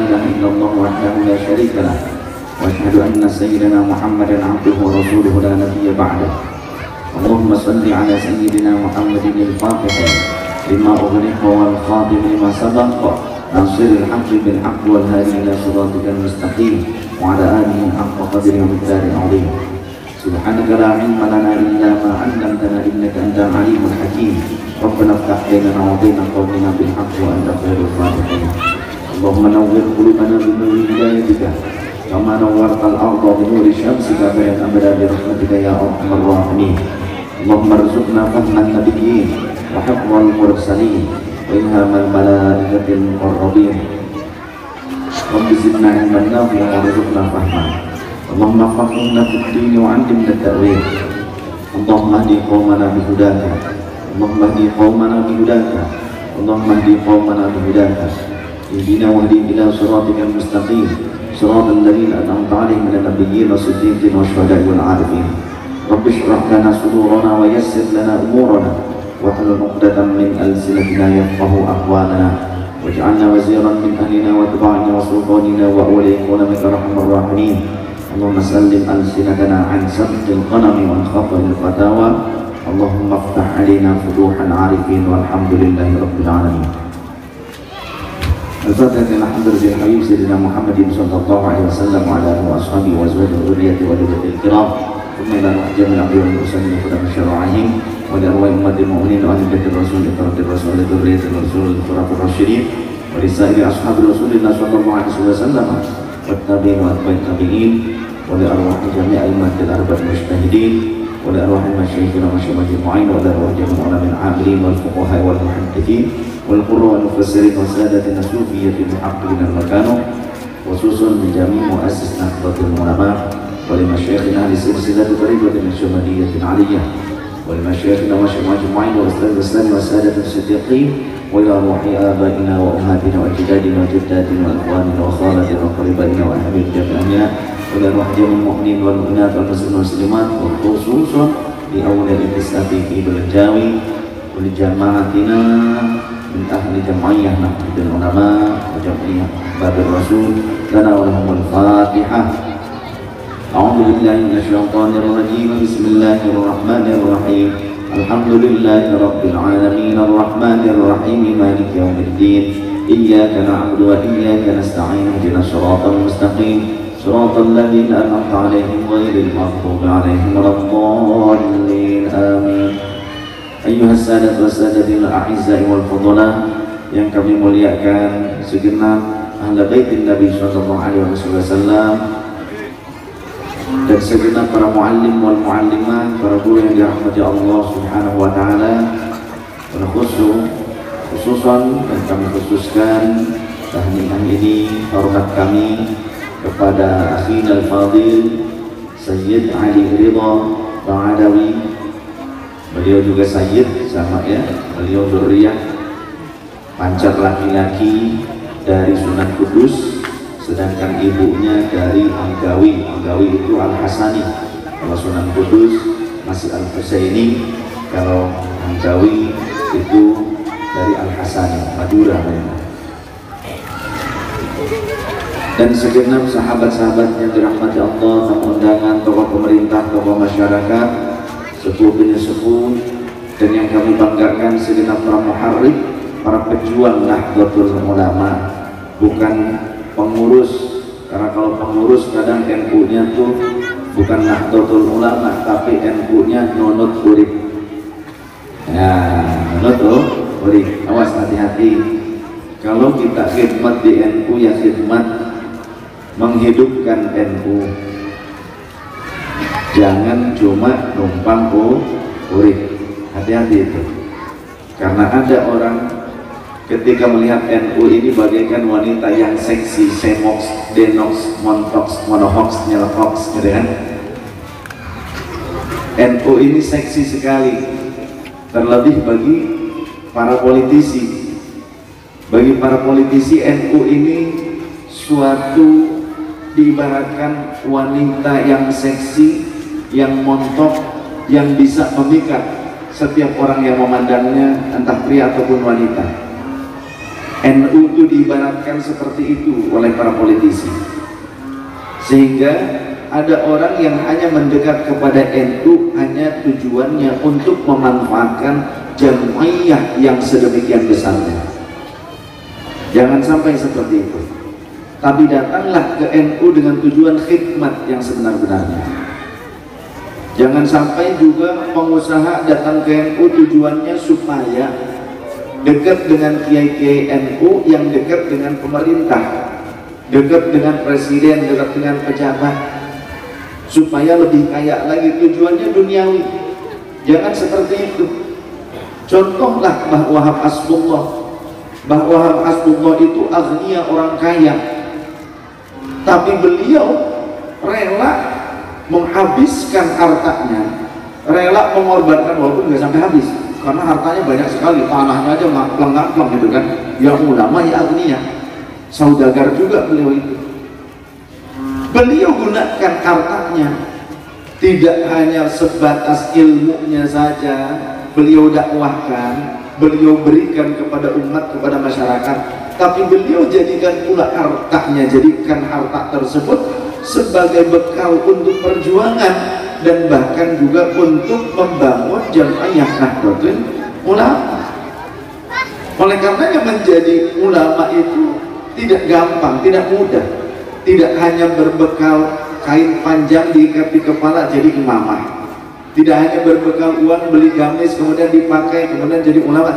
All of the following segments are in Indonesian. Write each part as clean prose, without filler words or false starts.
إله إلا الله وحده لا شريك له وأشهد أن سيدنا محمدا عبده ورسوله لا نبي بعده. اللهم صل على سيدنا محمد الفاتح لما أغلق والخاتم لما سبق ناصر الحق بالحق والهادي إلى صراطك المستقيم وعلى آله حق قدره ومقداره العظيم. سبحانك لا علم لنا إلا ما علمتنا إنك أنت العليم الحكيم. ربنا افتح بيننا وبين قومنا بالحق وأنت خير الفاتحين. اللهم نور قلوبنا بنور هدايتك كما نورت الأرض بنور شمسك فيا أبدا برحمتك يا أرحم الراحمين. اللهم ارزقنا فهم النبيين وحفظ المرسلين وإلهام الملائكة المقربين. رب زدنا علما نافعا وارزقنا فهما. اللهم فقهنا في الدين وعلمنا التأويل. اللهم اهد قومنا بهداك. اللهم اهد قومنا بهداك. اللهم اهد قومنا بهداك. اهدنا واهدنا إلى صراطك المستقيم صراط الذين أنعمت عليهم من النبيين والصديقين والشهداء والعارفين. رب اشرح لنا صدورنا ويسر لنا أمورنا واحلل عقدة من ألسنتنا يفقهوا أقوالنا واجعلنا وزيرا من أهلنا واتباعنا وسلطاننا وأولياءنا بك أرحم الراحمين. اللهم سلم ألسنتنا عن سبق الغنم وعن خطأ الفتاوى. اللهم افتح علينا فتوح العارفين والحمد لله رب العالمين. الفاتحة إلى حضرة الحبيب سيدنا محمد صلى الله عليه وسلم وعلى آله وأصحابه وأزواجه وذريته وذريته الكرام ثم إلى محجم الأنبياء والمرسلين وخدم شرائعهم ولأرواح أمة المؤمنين وأهل بيت الرسول لطرف الرسول لذرية الرسول للخلفاء الراشدين ولسائر أصحاب رسول الله صلى الله عليه وسلم والتابعين وأتباع التابعين ولأرواح جميع أئمة الأربعة المجتهدين ولأرواح المشايخين والمشايخ المعين ولأرواح جميع العلماء العاملين والفقهاء والمحدثين والقراء والمفسرين وسادتنا الصوفية المحققين المكانوا خصوصا لجميع مؤسس نهضة العلماء ولمشايخنا أهل سلسلة طريقة الشمالية العالية ولمشايخنا ومشايخ أجمعين وأستاذ الإسلام وسادة الصديقين وإلى روح آبائنا وأمهاتنا وأجدادنا وجداتنا وإخواننا وخالاتنا وقريبائنا وأهل جميعنا وإلى روح جميع المؤمنين والمؤمنات والمسلمين والمسلمات وخصوصا لأولياء الإسلام في بلجاوي ولجماعتنا من أهل جمعية نهضة العلماء وجمعية أحباب الرسول لنا ولهم الفاتحة. أعوذ بالله من الشيطان الرجيم. بسم الله الرحمن الرحيم. الحمد لله رب العالمين الرحمن الرحيم مالك يوم الدين إياك نعبد وإياك نستعين اهدنا الصراط المستقيم صراط الذين أنعمت عليهم غير المغضوب عليهم ولا الضالين آمين. Ayuhas sadat wa sadatil a'izza'i wal fudala yang kami muliakan segenap ahli baitin Nabi sallallahu alaihi wasallam dan segenap para muallim wal muallimah, para guru yang dirahmati Allah Subhanahu wa taala. Khususan dan kami khususkan tahniah ini hormat kami kepada akhina al-fadil Sayyid Ali Ridha Ba'adawi. Beliau juga Sayyid sama ya, beliau dzurriyyah pancar laki-laki dari Sunan Kudus, sedangkan ibunya dari Anggawi. Anggawi itu Al-Hasani. Kalau Sunan Kudus masih Al-Husaini, kalau Anggawi itu dari Al-Hasani, Madura memang. Dan segenap sahabat-sahabat yang dirahmati Allah, tamu undangan, tokoh pemerintah, tokoh masyarakat, sepuh bin sepuh, dan yang kami banggakan segenap para muharrik, para pejuang Nahdlatul Ulama, bukan pengurus. Karena kalau pengurus kadang NU-nya tuh bukan Nahdlatul Ulama, tapi NU-nya nunut urip. Ya, nunut urip. Awas, hati-hati. Kalau kita khidmat di NU ya khidmat menghidupkan NU. Jangan cuma numpang urip. Hati-hati itu. Karena ada orang ketika melihat NU ini bagaikan wanita yang seksi, semox, denox, montox, monohox, nyelehox, gitu kan? NU ini seksi sekali, terlebih bagi para politisi. Bagi para politisi, NU ini suatu diibaratkan wanita yang seksi, yang montok, yang bisa memikat setiap orang yang memandangnya, entah pria ataupun wanita. NU itu diibaratkan seperti itu oleh para politisi, sehingga ada orang yang hanya mendekat kepada NU hanya tujuannya untuk memanfaatkan jamaiyah yang sedemikian besarnya. Jangan sampai seperti itu, tapi datanglah ke NU dengan tujuan khidmat yang sebenar-benarnya. Jangan sampai juga pengusaha datang ke NU tujuannya supaya dekat dengan kiai-kiai NU yang dekat dengan pemerintah, dekat dengan presiden, dekat dengan pejabat, supaya lebih kaya lagi, tujuannya duniawi. Jangan seperti itu. Contohlah Mbah Wahab Asbullah. Mbah Wahab Asbullah itu aghnia, orang kaya, tapi beliau rela menghabiskan hartanya, rela mengorbankan walaupun nggak sampai habis, karena hartanya banyak sekali, tanahnya aja ngaplang-ngaplang gitu kan. Yang ulama ya agniya, saudagar juga beliau itu. Beliau gunakan hartanya tidak hanya sebatas ilmunya saja, beliau dakwahkan, beliau berikan kepada umat, kepada masyarakat, tapi beliau jadikan pula hartanya, jadikan harta tersebut sebagai bekal untuk perjuangan dan bahkan juga untuk membangun jamaiyah Nahdlatul Ulama. Oleh karenanya menjadi ulama itu tidak gampang, tidak mudah. Tidak hanya berbekal kain panjang diikat di kepala jadi imamah, tidak hanya berbekal uang beli gamis kemudian dipakai kemudian jadi ulama,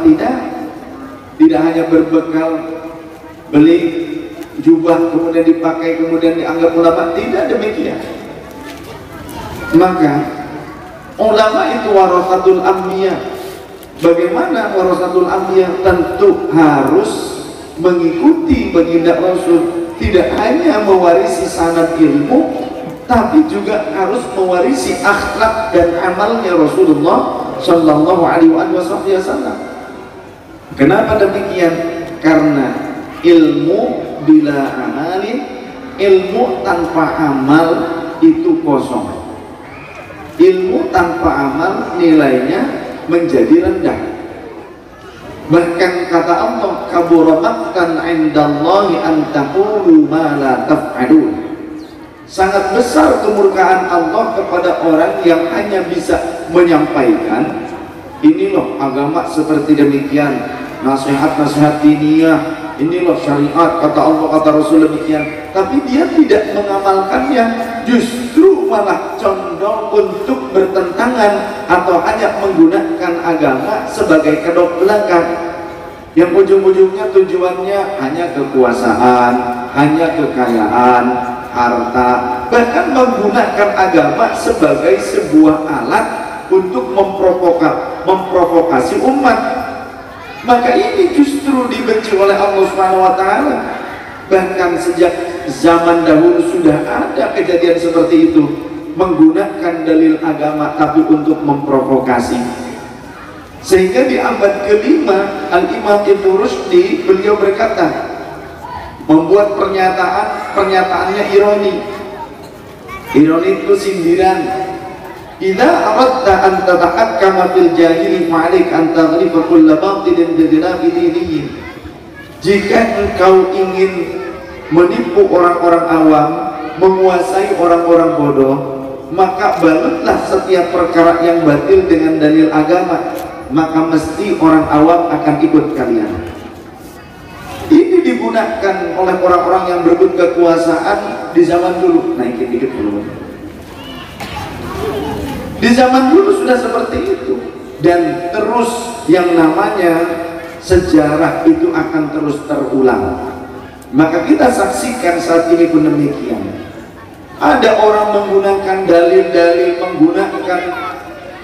tidak hanya berbekal beli jubah kemudian dipakai kemudian dianggap ulama, tidak demikian. Maka ulama itu warasatul anbiya. Bagaimana warasatul anbiya? Tentu harus mengikuti baginda Rasul, tidak hanya mewarisi sanad ilmu, tapi juga harus mewarisi akhlak dan amalnya Rasulullah Shallallahu Alaihi Wasallam. Kenapa demikian? Karena ilmu bila amalin, ilmu tanpa amal itu kosong. Ilmu tanpa amal nilainya menjadi rendah. Bahkan kata Allah, kabura maqtan 'indallahi an taqulu ma la taf'alun. Sangat besar kemurkaan Allah kepada orang yang hanya bisa menyampaikan, ini loh agama seperti demikian, nasihat-nasihat diniyah, ini loh syariat, kata Allah, kata Rasul demikian, tapi dia tidak mengamalkannya, justru malah condong untuk bertentangan atau hanya menggunakan agama sebagai kedok belakang, yang ujung-ujungnya tujuannya hanya kekuasaan, hanya kekayaan, harta, bahkan menggunakan agama sebagai sebuah alat untuk memprovokasi umat. Maka ini justru dibenci oleh Allah Subhanahu wa Ta'ala. Bahkan sejak zaman dahulu sudah ada kejadian seperti itu, menggunakan dalil agama tapi untuk memprovokasi. Sehingga di abad kelima Al-Imam Ibn Rushdi beliau berkata, membuat pernyataannya ironi itu sindiran. Idza aradta an tatahakama fil jahili fa'alik an taghrifa kull batilin bi dhinabi dinihi. Jika engkau ingin menipu orang-orang awam, menguasai orang-orang bodoh, maka balutlah setiap perkara yang batil dengan dalil agama, maka mesti orang awam akan ikut kalian. Ini digunakan oleh orang-orang yang berebut kekuasaan di zaman dulu. Naikin dikit dulu. Di zaman dulu sudah seperti itu, dan terus yang namanya sejarah itu akan terus terulang. Maka kita saksikan saat ini pun demikian. Ada orang menggunakan dalil-dalil, menggunakan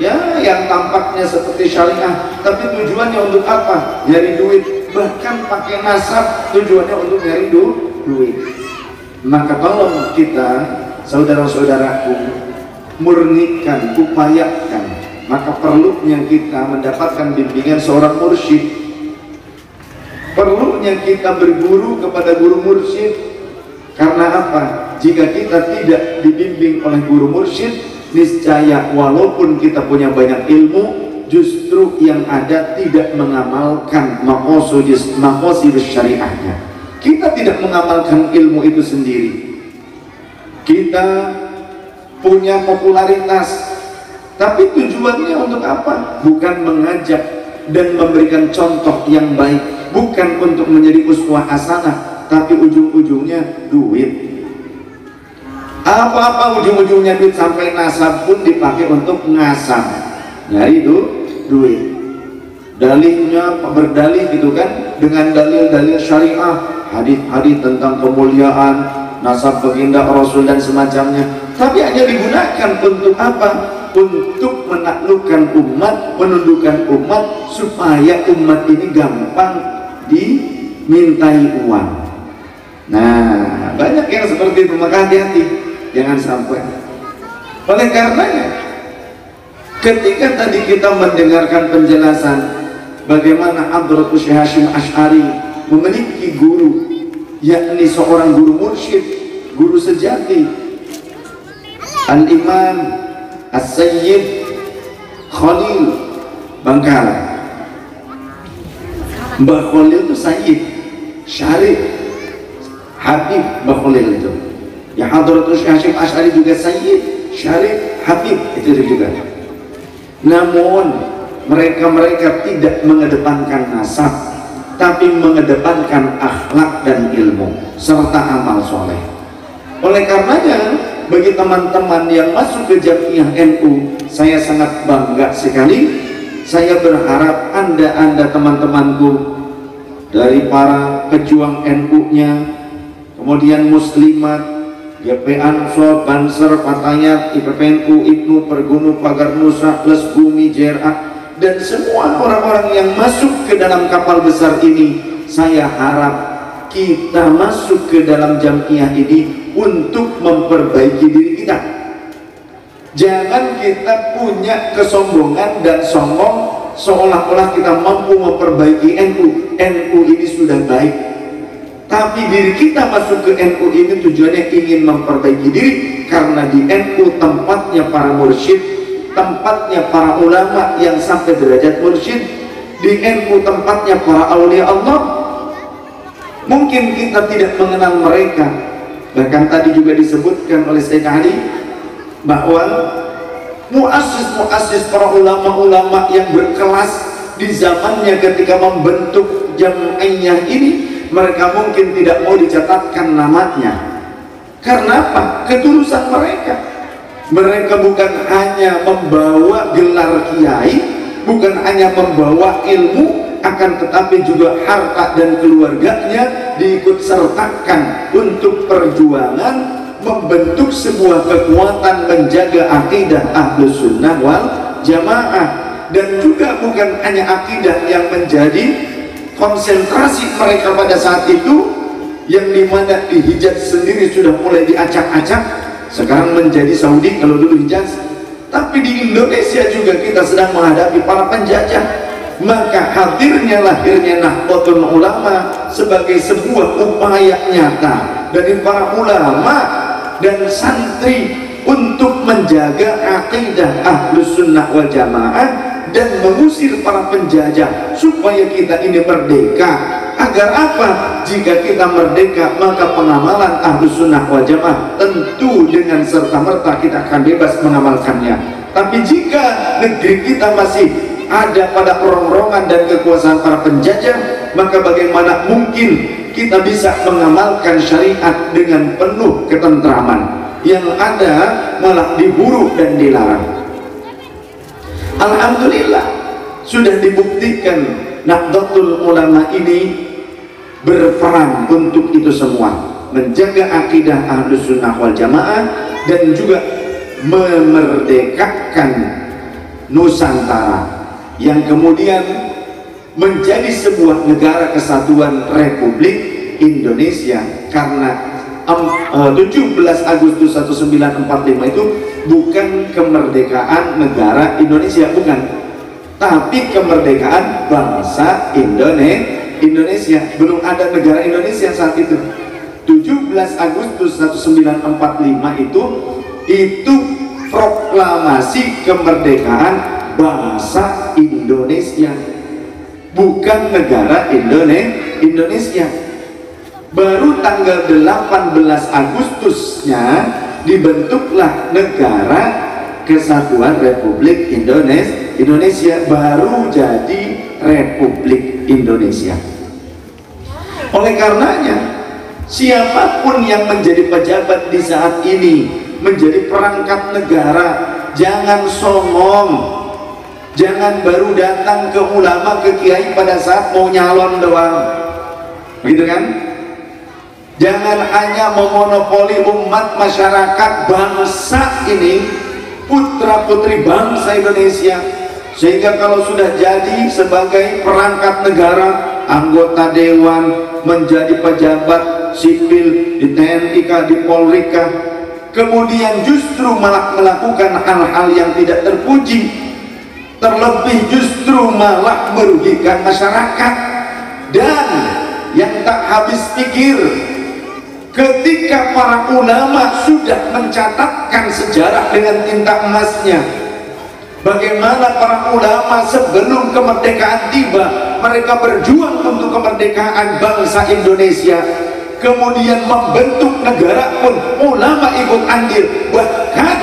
ya yang tampaknya seperti syariah, tapi tujuannya untuk apa? Nyari duit. Bahkan pakai nasab, tujuannya untuk nyari duit. Maka tolong kita, saudara-saudaraku, murnikan, upayakan. Maka perlunya kita mendapatkan bimbingan seorang mursyid, perlunya kita berguru kepada guru mursyid. Karena apa? Jika kita tidak dibimbing oleh guru mursyid, niscaya walaupun kita punya banyak ilmu, justru yang ada tidak mengamalkan maqasid syariahnya. Kita tidak mengamalkan ilmu itu sendiri. Kita punya popularitas, tapi tujuannya untuk apa? Bukan mengajak dan memberikan contoh yang baik, bukan untuk menjadi uswah hasanah, tapi ujung-ujungnya duit. Apa-apa ujung-ujungnya duit, sampai nasab pun dipakai untuk ngasam, nyari itu duit. Dalihnya berdalih gitu kan, dengan dalil-dalil syariah, hadis-hadis tentang kemuliaan nasab baginda Rasul dan semacamnya, tapi hanya digunakan untuk apa? Untuk menaklukkan umat, menundukkan umat, supaya umat ini gampang dimintai uang. Nah, banyak yang seperti itu, maka hati-hati, jangan sampai. Oleh karenanya, ketika tadi kita mendengarkan penjelasan bagaimana Hadratus Syekh Hasyim Asy'ari memiliki guru, yakni seorang guru mursyid, guru sejati, Al-Imam As-Sayyid Khalil Bangkalan. Mbah Khalil itu Sayyid, Syarif, Habib Mbah Khalil itu. Ya Hadratus Syekh Hasyim Asy'ari juga Sayyid, Syarif, Habib, itu juga. Namun mereka tidak mengedepankan nasab, tapi mengedepankan akhlak dan ilmu serta amal soleh. Oleh karenanya, bagi teman-teman yang masuk ke Jamiah NU, saya sangat bangga sekali. Saya berharap anda teman-temanku dari para pejuang NU-nya, kemudian muslimat, GP Ansor, Banser, Fatayat, IPPNU, IPNU, Pergunu, Pagar Nusa, Les Bumi, JRA, dan semua orang-orang yang masuk ke dalam kapal besar ini, saya harap kita masuk ke dalam Jamiah ini untuk memperbaiki diri kita. Jangan kita punya kesombongan dan songong seolah-olah kita mampu memperbaiki NU. NU ini sudah baik, tapi diri kita masuk ke NU ini tujuannya ingin memperbaiki diri, karena di NU tempatnya para mursyid, tempatnya para ulama yang sampai derajat mursyid. Di NU tempatnya para aulia Allah. Mungkin kita tidak mengenal mereka, bahkan tadi juga disebutkan oleh Sayyid Ali bahwa muassis para ulama-ulama yang berkelas di zamannya ketika membentuk Jamiah ini, mereka mungkin tidak mau dicatatkan namanya. Karena apa? Ketulusan mereka. Mereka bukan hanya membawa gelar kiai, bukan hanya membawa ilmu, akan tetapi juga harta dan keluarganya diikut sertakan untuk perjuangan membentuk sebuah kekuatan menjaga akidah Ahlus Sunnah wal Jamaah. Dan juga bukan hanya akidah yang menjadi konsentrasi mereka pada saat itu, yang dimana di Hijaz sendiri sudah mulai diacak-acak, sekarang menjadi Saudi kalau dulu Hijaz. Tapi di Indonesia juga kita sedang menghadapi para penjajah. Maka hadirnya lahirnya Nahdlatul Ulama sebagai sebuah upaya nyata dari para ulama dan santri untuk menjaga akidah Ahlus Sunnah wal Jamaah dan mengusir para penjajah supaya kita ini merdeka. Agar apa? Jika kita merdeka, maka pengamalan Ahlus Sunnah wal Jamaah tentu dengan serta-merta kita akan bebas mengamalkannya. Tapi jika negeri kita masih ada pada rongrongan dan kekuasaan para penjajah, maka bagaimana mungkin kita bisa mengamalkan syariat dengan penuh ketentraman? Yang ada malah diburu dan dilarang. Alhamdulillah sudah dibuktikan Nahdlatul Ulama ini berperan untuk itu semua, menjaga akidah Ahlus Sunnah wal Jamaah dan juga memerdekakan Nusantara yang kemudian menjadi sebuah negara kesatuan Republik Indonesia. Karena 17 Agustus 1945 itu bukan kemerdekaan negara Indonesia, bukan, tapi kemerdekaan bangsa Indonesia. Belum ada negara Indonesia saat itu. 17 Agustus 1945 itu proklamasi kemerdekaan bangsa Indonesia, bukan negara Indonesia. Baru tanggal 18 Agustusnya dibentuklah Negara Kesatuan Republik Indonesia, baru jadi Republik Indonesia. Oleh karenanya, siapapun yang menjadi pejabat di saat ini, menjadi perangkat negara, jangan songong, jangan baru datang ke ulama, ke kiai pada saat mau nyalon doang, gitu kan? Jangan hanya memonopoli umat masyarakat bangsa ini, putra putri bangsa Indonesia, sehingga kalau sudah jadi sebagai perangkat negara, anggota dewan, menjadi pejabat sipil di TNI, di Polri, kemudian justru malah melakukan hal-hal yang tidak terpuji, terlebih justru malah merugikan masyarakat. Dan yang tak habis pikir, ketika para ulama sudah mencatatkan sejarah dengan tinta emasnya, bagaimana para ulama sebelum kemerdekaan tiba, mereka berjuang untuk kemerdekaan bangsa Indonesia, kemudian membentuk negara pun ulama ikut andil. Bahkan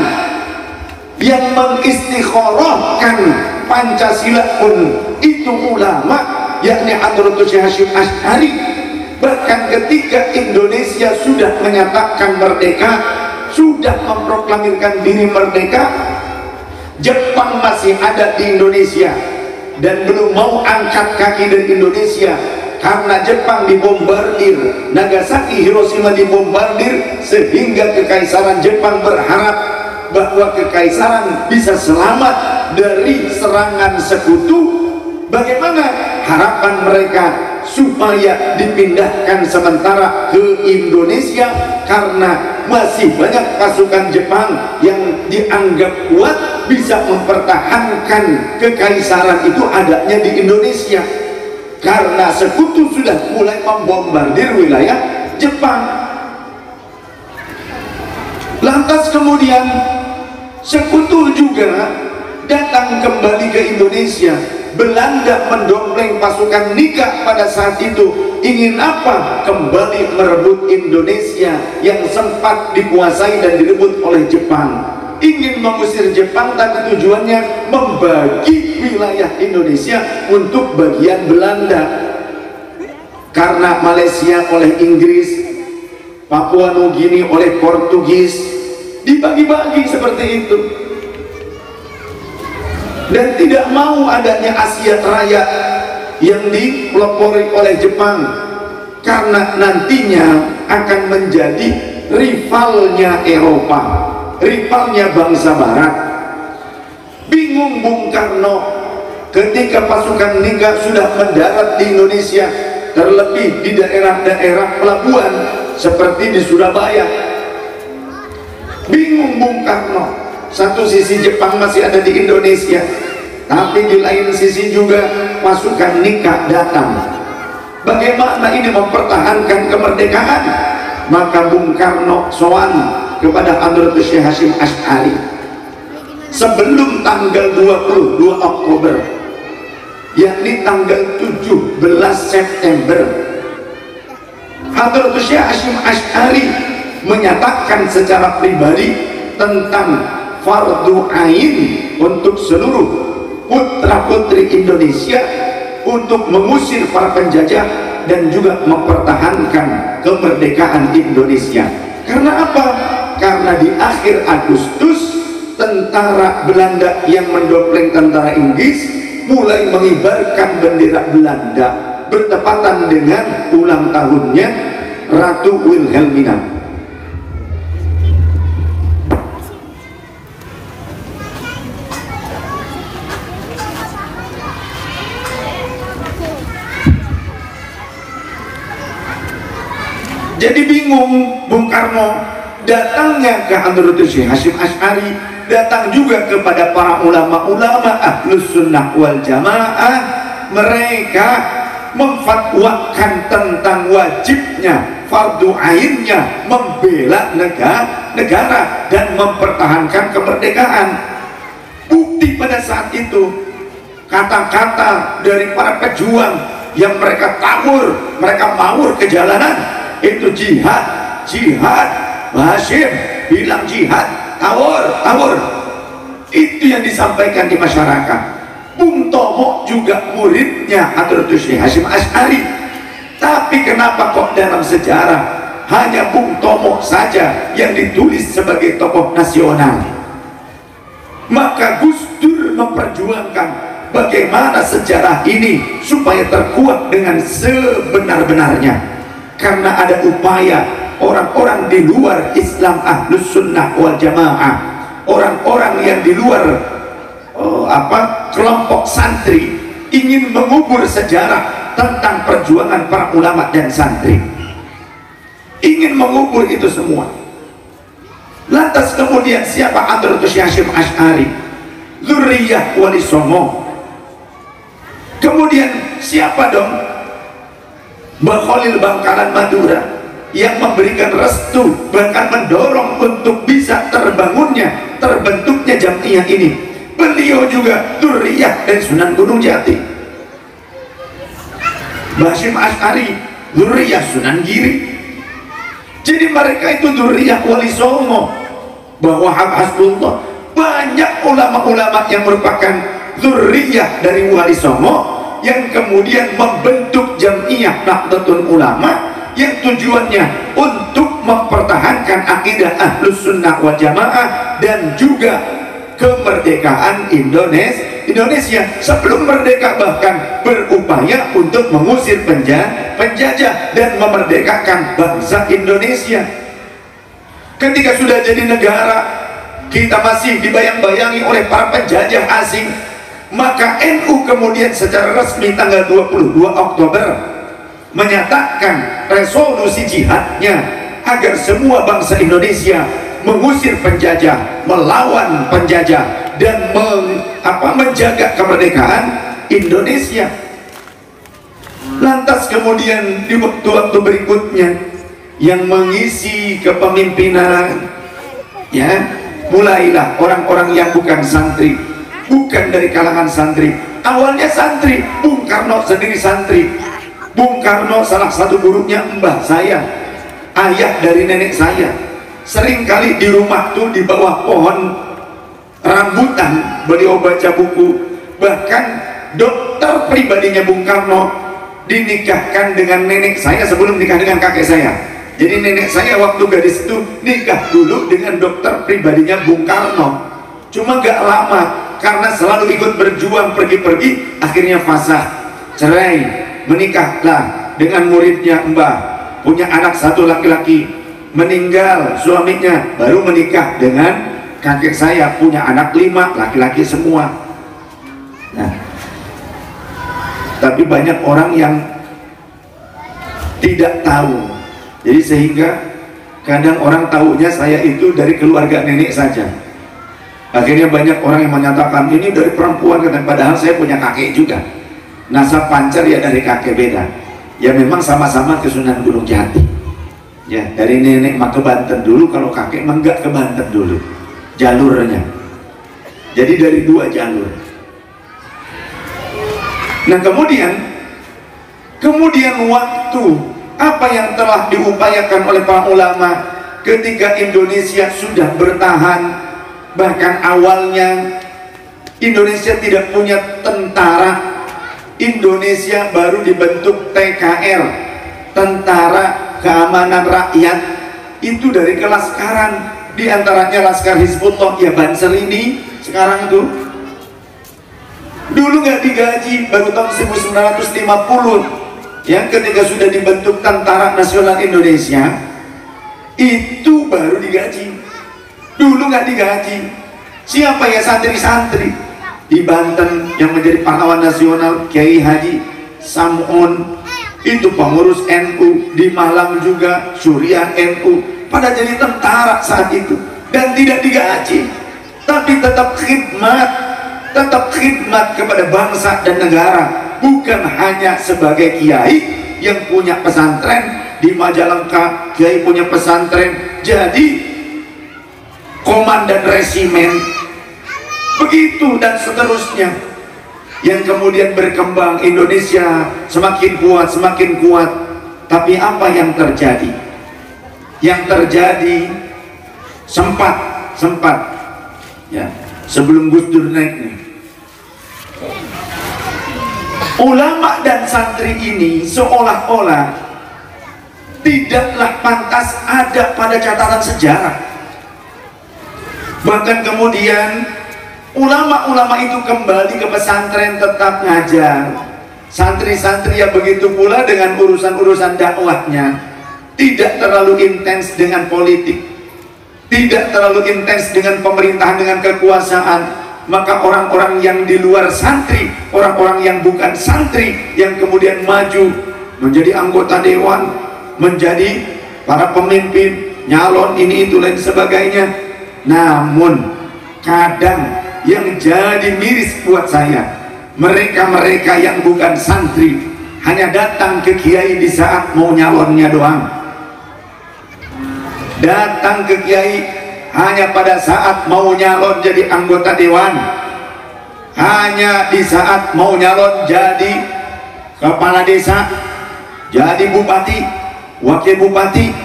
yang mengistikharahkan Pancasila pun itu ulama, yakni Hadratus Syekh Hasyim Asy'ari. Bahkan ketika Indonesia sudah menyatakan merdeka, sudah memproklamirkan diri merdeka, Jepang masih ada di Indonesia dan belum mau angkat kaki dari Indonesia karena Jepang dibombardir, Nagasaki, Hiroshima dibombardir, sehingga kekaisaran Jepang berharap bahwa kekaisaran bisa selamat dari serangan sekutu. Bagaimana harapan mereka? Supaya dipindahkan sementara ke Indonesia, karena masih banyak pasukan Jepang yang dianggap kuat bisa mempertahankan kekaisaran itu adanya di Indonesia, karena sekutu sudah mulai membombardir wilayah Jepang. Lantas kemudian sekutu juga datang kembali ke Indonesia. Belanda mendompleng pasukan nikah pada saat itu. Ingin apa? Kembali merebut Indonesia yang sempat dikuasai dan direbut oleh Jepang. Ingin mengusir Jepang, tapi tujuannya membagi wilayah Indonesia untuk bagian Belanda. Karena Malaysia oleh Inggris, Papua Nugini oleh Portugis, dibagi-bagi seperti itu. Dan tidak mau adanya Asia Raya yang dipelopori oleh Jepang, karena nantinya akan menjadi rivalnya Eropa, rivalnya bangsa Barat. Bingung Bung Karno ketika pasukan nikah sudah mendarat di Indonesia, terlebih di daerah-daerah pelabuhan seperti di Surabaya. Bingung Bung Karno, satu sisi Jepang masih ada di Indonesia, tapi di lain sisi juga pasukan nikah datang. Bagaimana ini mempertahankan kemerdekaan? Maka Bung Karno sowan kepada Hadratus Syekh Hasyim Asy'ari sebelum tanggal 22 Oktober, yakni tanggal 17 September. Hadratus Syekh Hasyim Asy'ari menyatakan secara pribadi tentang fardu ain untuk seluruh putra putri Indonesia untuk mengusir para penjajah dan juga mempertahankan kemerdekaan Indonesia. Karena apa? Karena di akhir Agustus tentara Belanda yang mendompleng tentara Inggris mulai mengibarkan bendera Belanda bertepatan dengan ulang tahunnya Ratu Wilhelmina. Jadi bingung Bung Karno, datangnya ke Hadratus Syekh Hasyim Asy'ari, datang juga kepada para ulama-ulama Ahlus Sunnah wal Jamaah. Mereka memfatwakan tentang wajibnya, fardu ainnya membela negara dan mempertahankan kemerdekaan. Bukti bukti pada saat itu kata-kata dari para pejuang yang mereka tabur, mereka mawur ke jalanan, itu jihad, jihad. Hashim bilang jihad, tawur. Itu yang disampaikan di masyarakat. Bung Tomo juga muridnya Hadratus Syekh Hasyim Asy'ari. Tapi kenapa kok dalam sejarah hanya Bung Tomo saja yang ditulis sebagai tokoh nasional? Maka Gus Dur memperjuangkan bagaimana sejarah ini supaya terkuat dengan sebenar-benarnya, karena ada upaya orang-orang di luar Islam Ahlus Sunnah wal Jamaah, orang-orang yang di luar kelompok santri ingin mengubur sejarah tentang perjuangan para ulama dan santri, ingin mengubur itu semua. Lantas kemudian siapa Hadratus Syekh Hasyim Asy'ari, dzurriyyah Wali Songo? Kemudian siapa dong? Mbah Khalil Bangkalan Madura yang memberikan restu, bahkan mendorong untuk bisa terbentuknya Jamiah ini. Beliau juga dzurriyyah dari Sunan Gunung Jati. Mbah Hasyim Asy'ari dzurriyyah Sunan Giri. Jadi mereka itu dzurriyyah Wali Songo, bahwa Hasbullah. Banyak ulama-ulama yang merupakan dzurriyyah dari Wali Songo yang kemudian membentuk Jamiah Nahdlatul Ulama yang tujuannya untuk mempertahankan akidah Ahlus Sunnah wal Jamaah dan juga kemerdekaan Indonesia. Sebelum merdeka bahkan berupaya untuk mengusir penjajah dan memerdekakan bangsa Indonesia. Ketika sudah jadi negara, kita masih dibayang-bayangi oleh para penjajah asing. Maka NU kemudian secara resmi tanggal 22 Oktober menyatakan resolusi jihadnya agar semua bangsa Indonesia mengusir penjajah, melawan penjajah, dan menjaga kemerdekaan Indonesia. Lantas kemudian di waktu-waktu berikutnya yang mengisi kepemimpinan, ya, mulailah orang-orang yang bukan santri, bukan dari kalangan santri. Awalnya santri, Bung Karno sendiri santri. Bung Karno salah satu gurunya mbah saya, ayah dari nenek saya. Seringkali di rumah tuh di bawah pohon rambutan beliau baca buku. Bahkan dokter pribadinya Bung Karno dinikahkan dengan nenek saya sebelum nikah dengan kakek saya. Jadi nenek saya waktu gadis itu nikah dulu dengan dokter pribadinya Bung Karno. Cuma gak lama karena selalu ikut berjuang pergi-pergi, akhirnya fasah, cerai, menikahlah dengan muridnya mbah, punya anak satu laki-laki, meninggal suaminya, baru menikah dengan kakek saya, punya anak 5 laki-laki semua. Nah, tapi banyak orang yang tidak tahu. Jadi sehingga kadang orang tahunya saya itu dari keluarga nenek saja. Akhirnya banyak orang yang menyatakan ini dari perempuan, padahal saya punya kakek juga. Nasab pancar ya dari kakek beda. Ya memang sama-sama ke Sunan Gunung Jati. Ya dari nenek mah ke Banten dulu, kalau kakek mah enggak ke Banten dulu. Jalurnya. Jadi dari 2 jalur. Nah kemudian waktu apa yang telah diupayakan oleh para ulama ketika Indonesia sudah bertahan. Bahkan awalnya Indonesia tidak punya tentara, Indonesia baru dibentuk TKR, Tentara Keamanan Rakyat. Itu dari kelaskaran, diantaranya Laskar Hizbullah, ya Banser ini sekarang itu. Dulu nggak digaji, baru tahun 1950 ya, ketika sudah dibentuk Tentara Nasional Indonesia, itu baru digaji. Dulu nggak digaji. Siapa ya santri-santri di Banten yang menjadi pahlawan nasional? Kiai Haji Sam'un, itu pengurus NU. Di Malang juga Suriah NU, pada jadi tentara saat itu dan tidak digaji, tapi tetap khidmat kepada bangsa dan negara, bukan hanya sebagai kiai yang punya pesantren. Di Majalengka kiai punya pesantren, jadi komandan resimen begitu dan seterusnya, yang kemudian berkembang. Indonesia semakin kuat, semakin kuat. Tapi apa yang terjadi? Yang terjadi sempat ya, sebelum Gus Dur naik nih, ulama dan santri ini seolah-olah tidaklah pantas ada pada catatan sejarah. Bahkan kemudian ulama-ulama itu kembali ke pesantren tetap ngajar. Santri-santri yang begitu pula dengan urusan-urusan dakwahnya, tidak terlalu intens dengan politik, tidak terlalu intens dengan pemerintahan, dengan kekuasaan. Maka orang-orang yang di luar santri, orang-orang yang bukan santri, yang kemudian maju menjadi anggota dewan, menjadi para pemimpin, nyalon ini itu lain sebagainya. Namun kadang yang jadi miris buat saya, mereka-mereka yang bukan santri hanya datang ke kiai di saat mau nyalonnya doang. Datang ke kiai hanya pada saat mau nyalon jadi anggota dewan, hanya di saat mau nyalon jadi kepala desa, jadi bupati, wakil bupati,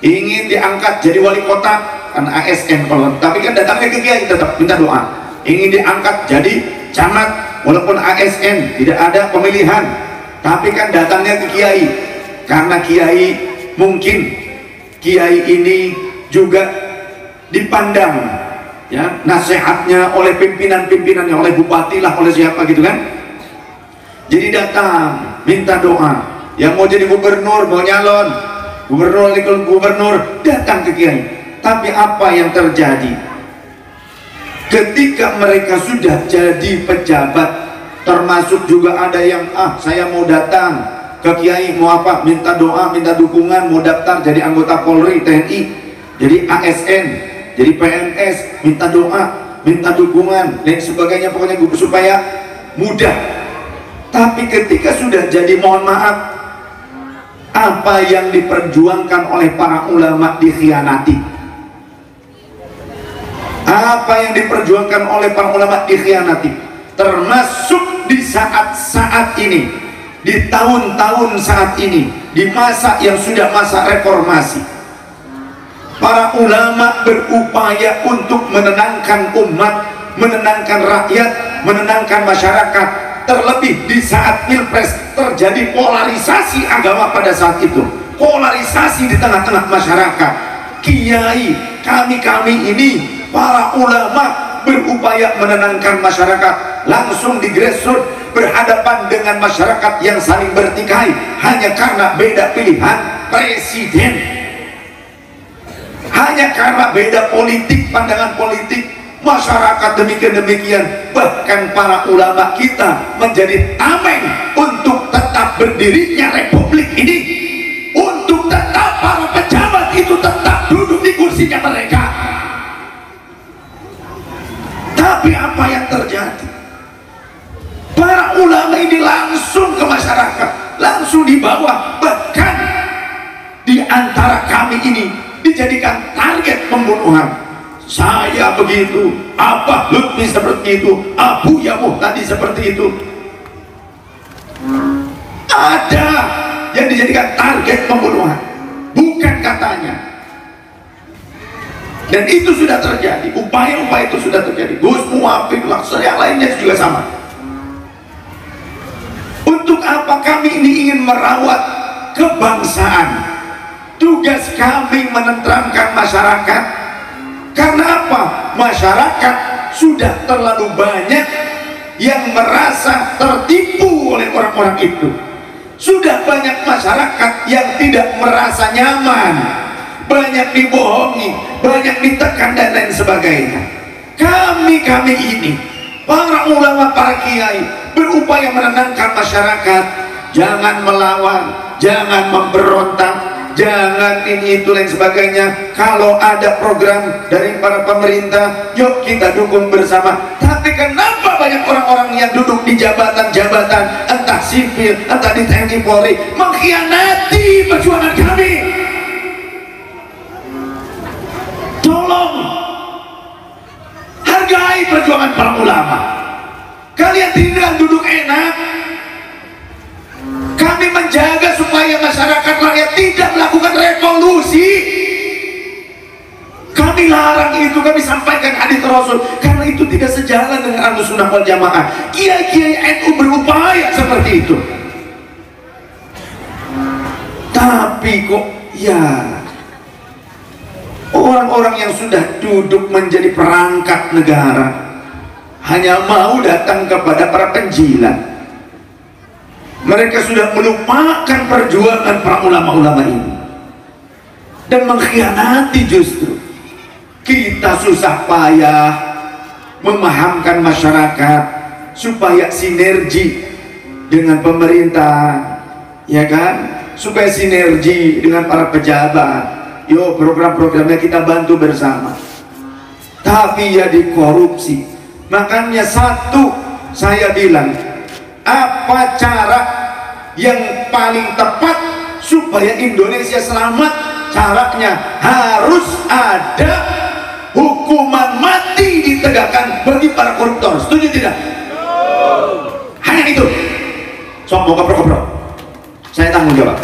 ingin diangkat jadi wali kota, kan ASN kalau, tapi kan datangnya ke kiai tetap minta doa. Ingin diangkat jadi camat, walaupun ASN tidak ada pemilihan, tapi kan datangnya ke kiai, karena kiai mungkin kiai ini juga dipandang ya nasihatnya oleh pimpinan-pimpinannya, oleh bupati lah, oleh siapa gitu kan. Jadi datang minta doa. Yang mau jadi gubernur, mau nyalon gubernur, wakil gubernur, datang ke kiai. Tapi apa yang terjadi ketika mereka sudah jadi pejabat, termasuk juga ada yang saya mau datang ke kiai, mau apa, minta doa, minta dukungan, mau daftar jadi anggota Polri, TNI, jadi ASN, jadi PNS, minta doa, minta dukungan dan sebagainya, pokoknya supaya mudah. Tapi ketika sudah jadi, mohon maaf, apa yang diperjuangkan oleh para ulama dikhianati. Apa yang diperjuangkan oleh para ulama dikhianati, termasuk di saat-saat ini, di tahun-tahun saat ini, di masa yang sudah masa reformasi. Para ulama berupaya untuk menenangkan umat, menenangkan rakyat, menenangkan masyarakat. Terlebih di saat pilpres terjadi polarisasi agama pada saat itu, polarisasi di tengah-tengah masyarakat. Kiai, kami ini para ulama berupaya menenangkan masyarakat, langsung di grassroots berhadapan dengan masyarakat yang saling bertikai hanya karena beda pilihan presiden, hanya karena beda politik, pandangan politik. Masyarakat demikian, bahkan para ulama kita menjadi tameng untuk tetap berdirinya republik ini, untuk tetap para pejabat itu tetap duduk di kursinya mereka. Tapi apa yang terjadi? Para ulama ini langsung ke masyarakat, langsung di bawah, bahkan di antara kami ini dijadikan target pembunuhan. Saya begitu, apa Lutfi seperti itu, Abu Yamuh tadi seperti itu. Ada yang dijadikan target pembunuhan, bukan katanya. Dan itu sudah terjadi, upaya-upaya itu sudah terjadi. Gus Muwafiq, Laksana, yang lainnya juga sama. Untuk apa kami ini ingin merawat kebangsaan? Tugas kami menenteramkan masyarakat. Karena apa? Masyarakat sudah terlalu banyak yang merasa tertipu oleh orang-orang itu. Sudah banyak masyarakat yang tidak merasa nyaman, banyak dibohongi, banyak ditekan dan lain sebagainya. Kami ini, para ulama, para kiai, berupaya menenangkan masyarakat. Jangan melawan, jangan memberontak, jangan ini itu lain sebagainya. Kalau ada program dari para pemerintah, yuk kita dukung bersama. Tapi kenapa banyak orang-orang yang duduk di jabatan-jabatan, entah sipil, entah di TNI Polri, mengkhianati perjuangan kami? Tolong hargai perjuangan para ulama. Kalian tidak duduk enak. Kami menjaga supaya masyarakat rakyat tidak melakukan revolusi. Kami larang itu, kami sampaikan hadits Rasul, karena itu tidak sejalan dengan Ahlus Sunnah wal Jamaah. Kiai-kiai NU berupaya seperti itu, tapi kok ya orang-orang yang sudah duduk menjadi perangkat negara hanya mau datang kepada para penjilat. Mereka sudah melupakan perjuangan para ulama-ulama ini dan mengkhianati. Justru kita susah payah memahamkan masyarakat supaya sinergi dengan pemerintah, ya kan, supaya sinergi dengan para pejabat. Yo, program-programnya kita bantu bersama, tapi ya dikorupsi. Makanya satu, saya bilang, apa cara yang paling tepat supaya Indonesia selamat? Caranya harus ada hukuman mati ditegakkan bagi para koruptor. Setuju tidak? Hanya itu. Sok mau koprok-koprok, saya tanggung jawab.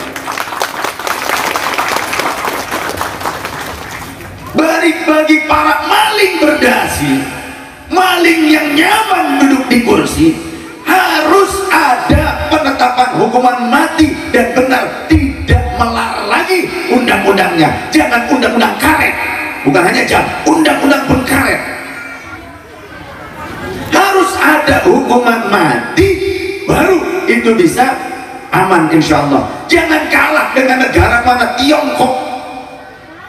Bagi para maling berdasi, maling yang nyaman duduk di kursi, harus ada penetapan hukuman mati dan benar, tidak melar lagi undang-undangnya. Jangan undang-undang karet, bukan hanya jam, undang-undang pun karet. Harus ada hukuman mati, baru itu bisa aman insya Allah. Jangan kalah dengan negara mana.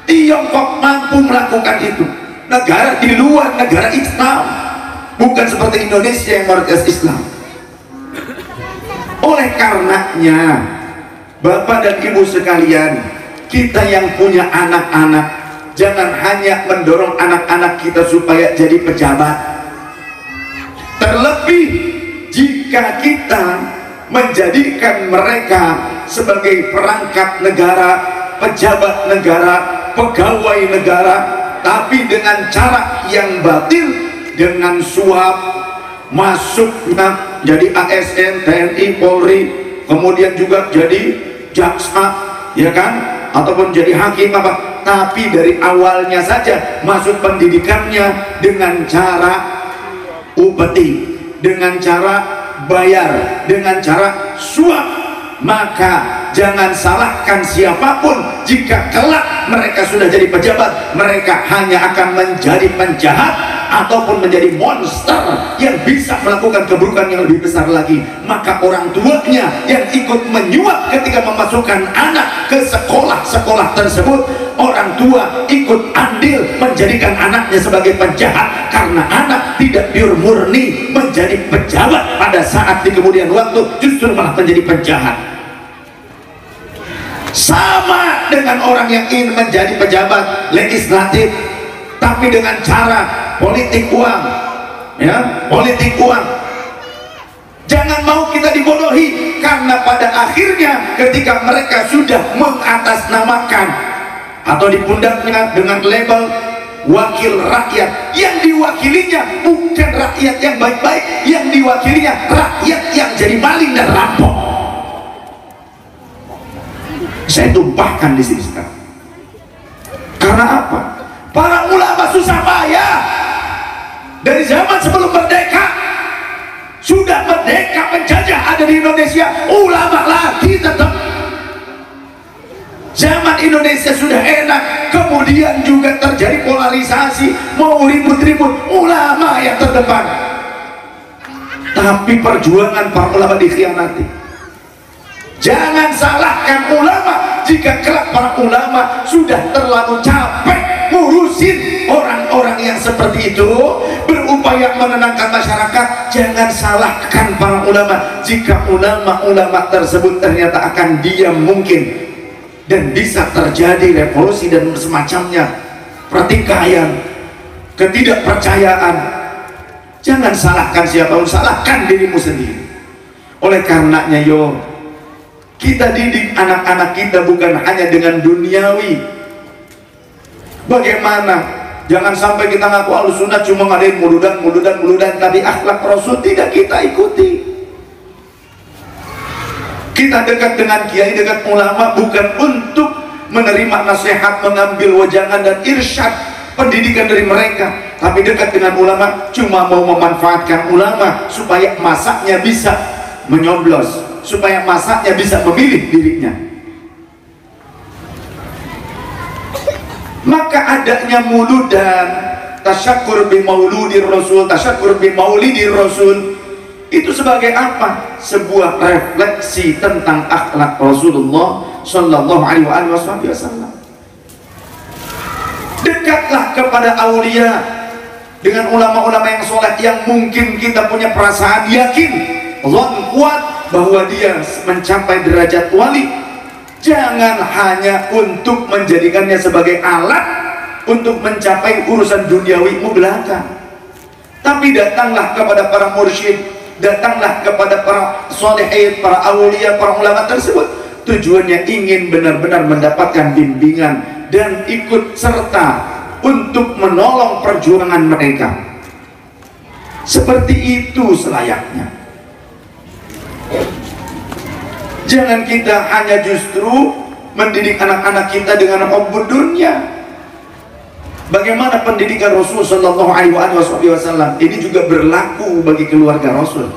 Tiongkok mampu melakukan itu. Negara di luar negara Islam, bukan seperti Indonesia yang mayoritas Islam. Oleh karenanya, Bapak dan Ibu sekalian, kita yang punya anak-anak, jangan hanya mendorong anak-anak kita supaya jadi pejabat. Terlebih jika kita menjadikan mereka sebagai perangkat negara, pejabat negara, pegawai negara, tapi dengan cara yang batil, dengan suap, masuknya jadi ASN, TNI, Polri, kemudian juga jadi jaksa, ya kan, ataupun jadi hakim apa. Tapi dari awalnya saja masuk pendidikannya dengan cara upeti, dengan cara bayar, dengan cara suap. Maka jangan salahkan siapapun jika kelak mereka sudah jadi pejabat, mereka hanya akan menjadi penjahat ataupun menjadi monster yang bisa melakukan keburukan yang lebih besar lagi. Maka orang tuanya yang ikut menyuap ketika memasukkan anak ke sekolah-sekolah tersebut, orang tua ikut andil menjadikan anaknya sebagai penjahat, karena anak tidak pure murni menjadi pejabat pada saat di kemudian waktu justru malah menjadi penjahat. Sama dengan orang yang ingin menjadi pejabat legislatif tapi dengan cara politik uang, ya, politik uang. Jangan mau kita dibodohi, karena pada akhirnya ketika mereka sudah mengatasnamakan atau di pundaknya dengan label wakil rakyat, yang diwakilinya bukan rakyat yang baik-baik, yang diwakilinya rakyat yang jadi maling dan rampok. Saya tumpahkan di sini sekarang. Karena apa? Para ulama susah payah dari zaman sebelum merdeka, sudah merdeka penjajah ada di Indonesia, ulama lagi tetap. Zaman Indonesia sudah enak, kemudian juga terjadi polarisasi, mau ribut-ribut, ulama yang terdepan. Tapi perjuangan para ulama dikhianati. Jangan salahkan ulama jika kelak para ulama sudah terlalu capek ngurusin orang-orang yang seperti itu, berupaya menenangkan masyarakat. Jangan salahkan para ulama jika ulama-ulama tersebut ternyata akan diam mungkin, dan bisa terjadi revolusi dan semacamnya, pertikaian, ketidakpercayaan. Jangan salahkan siapapun, salahkan dirimu sendiri. Oleh karenanya, kita didik anak-anak kita bukan hanya dengan duniawi. Bagaimana Jangan sampai kita ngaku Ahlussunnah cuma ngadain muludan, tapi akhlak Rasul tidak kita ikuti. Kita dekat dengan kiai, dekat ulama bukan untuk menerima nasihat, mengambil wejangan dan irsyad pendidikan dari mereka, tapi dekat dengan ulama cuma mau memanfaatkan ulama supaya masaknya bisa menyoblos, supaya masaknya bisa memilih dirinya. Maka adanya muludan, tasyakur bi maulidir Rasul, tasyakur bi maulidir Rasul, itu sebagai apa? Sebuah refleksi tentang akhlak Rasulullah Sallallahu Alaihi Wasallam. Dekatlah kepada aulia dengan ulama-ulama yang soleh, yang mungkin kita punya perasaan yakin, zon kuat bahwa dia mencapai derajat wali. Jangan hanya untuk menjadikannya sebagai alat untuk mencapai urusan duniawimu belaka, tapi datanglah kepada para mursyid, datanglah kepada para solehin, para aulia, para ulama tersebut. Tujuannya ingin benar-benar mendapatkan bimbingan dan ikut serta untuk menolong perjuangan mereka. Seperti itu selayaknya. Jangan kita hanya justru mendidik anak-anak kita dengan hubbud dunya. Bagaimana pendidikan Rasul Sallallahu Alaihi Wasallam ini juga berlaku bagi keluarga Rasul.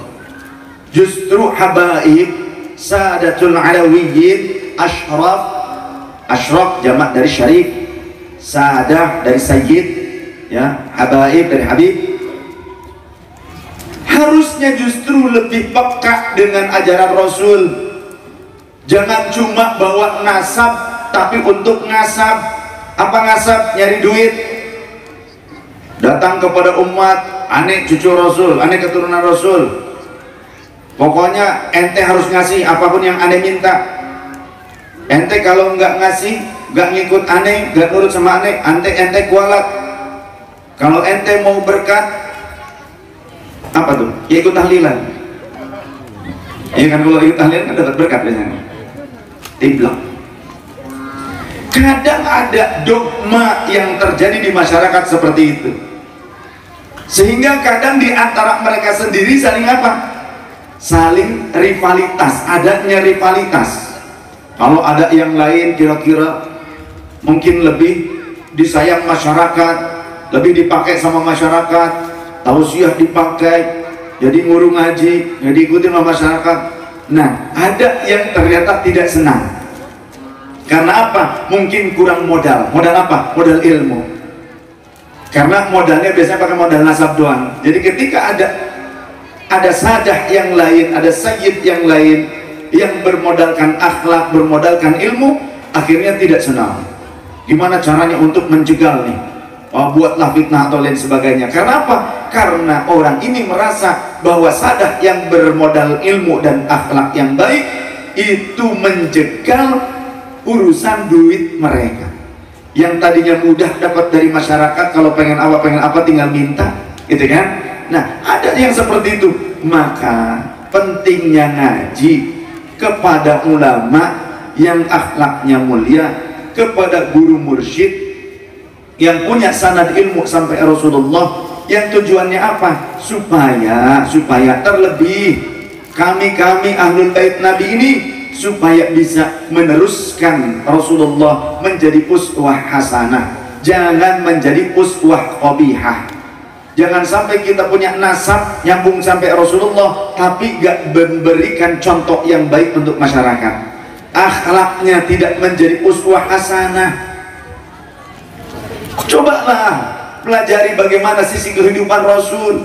Justru habaib, sadatul alawiyyin, ashraf jamak dari syarif, sadah dari sayyid, ya, habaib dari habib. Harusnya justru lebih peka dengan ajaran Rasul. Jangan cuma bawa nasab tapi untuk ngasab. Apa ngasab? Nyari duit. Datang kepada umat, aneh cucu Rasul, aneh keturunan Rasul, pokoknya ente harus ngasih apapun yang aneh minta. Ente kalau nggak ngasih, nggak ngikut aneh, nggak nurut sama aneh, ente kualat. Kalau ente mau berkat, apa tuh? Ya ikut tahlilan. Ya kan, kalau ikut tahlilan kan dapat berkat biasanya. Tiblok. Kadang ada dogma yang terjadi di masyarakat seperti itu, sehingga kadang di antara mereka sendiri saling apa? Saling rivalitas, adanya rivalitas. Kalau ada yang lain kira-kira mungkin lebih disayang masyarakat, lebih dipakai sama masyarakat, tausiah dipakai, jadi ngurung ngaji, jadi ikutin sama masyarakat. Nah, ada yang ternyata tidak senang. Karena apa? Mungkin kurang modal. Modal apa? Modal ilmu. Karena modalnya biasanya pakai modal nasab doang. Jadi ketika ada sadah yang lain, ada sayyid yang lain yang bermodalkan akhlak, bermodalkan ilmu, akhirnya tidak senang. Gimana caranya untuk menjegal nih? Oh, buatlah fitnah atau lain sebagainya. Karena apa? Karena orang ini merasa bahwa sadah yang bermodal ilmu dan akhlak yang baik itu menjegal urusan duit mereka. Yang tadinya mudah dapat dari masyarakat, kalau pengen apa tinggal minta, gitu kan? Nah, ada yang seperti itu. Maka pentingnya ngaji kepada ulama yang akhlaknya mulia, kepada guru mursyid yang punya sanad ilmu sampai Rasulullah, yang tujuannya apa? Supaya terlebih kami ahlul bait Nabi ini supaya bisa meneruskan Rasulullah menjadi uswah hasanah, jangan menjadi uswah qabihah. Jangan sampai kita punya nasab nyambung sampai Rasulullah tapi gak memberikan contoh yang baik untuk masyarakat, akhlaknya tidak menjadi uswah hasanah. Cobalah pelajari bagaimana sisi kehidupan Rasul.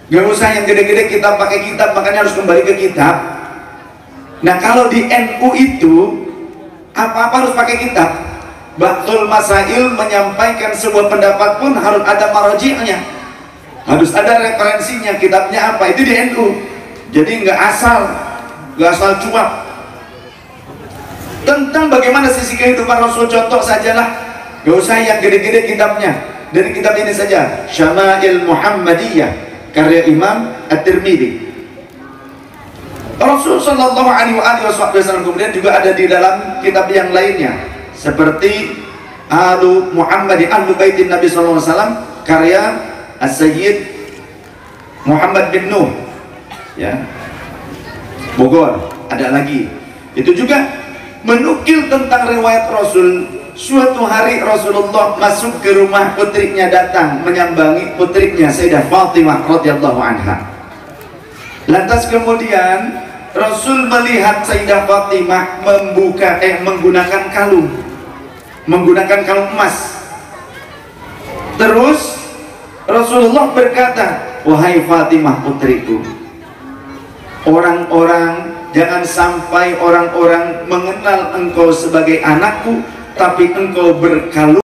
Gak usah yang gede-gede kita pakai kitab, makanya harus kembali ke kitab. Nah, kalau di NU itu apa-apa harus pakai kitab. Ba'tul Masail menyampaikan sebuah pendapat pun harus ada marji'nya, harus ada referensinya, kitabnya apa, itu di NU. Jadi nggak asal cuma tentang bagaimana sisi kehidupan Rasul, contoh sajalah, gak usah yang gede-gede kitabnya. Dari kitab ini saja, Syama'il Muhammadiyah karya Imam At-Tirmidzi. Rasul Sallallahu Alaihi Wasallam kemudian juga ada di dalam kitab yang lainnya, seperti Ahlu Muhammad Ahlu Baitin Nabi sallallahu alaihi wasallam, karya As-Sayyid Muhammad bin Nuh, ya, Bogor. Ada lagi, itu juga menukil tentang riwayat Rasul. Suatu hari Rasulullah masuk ke rumah, putrinya datang menyambangi putrinya Sayyidah Fatimah radhiyallahu anha. Lantas kemudian Rasul melihat Sayyidah Fatimah menggunakan kalung emas. Terus Rasulullah berkata, "Wahai Fatimah putriku, jangan sampai orang-orang mengenal engkau sebagai anakku, tapi engkau berkalung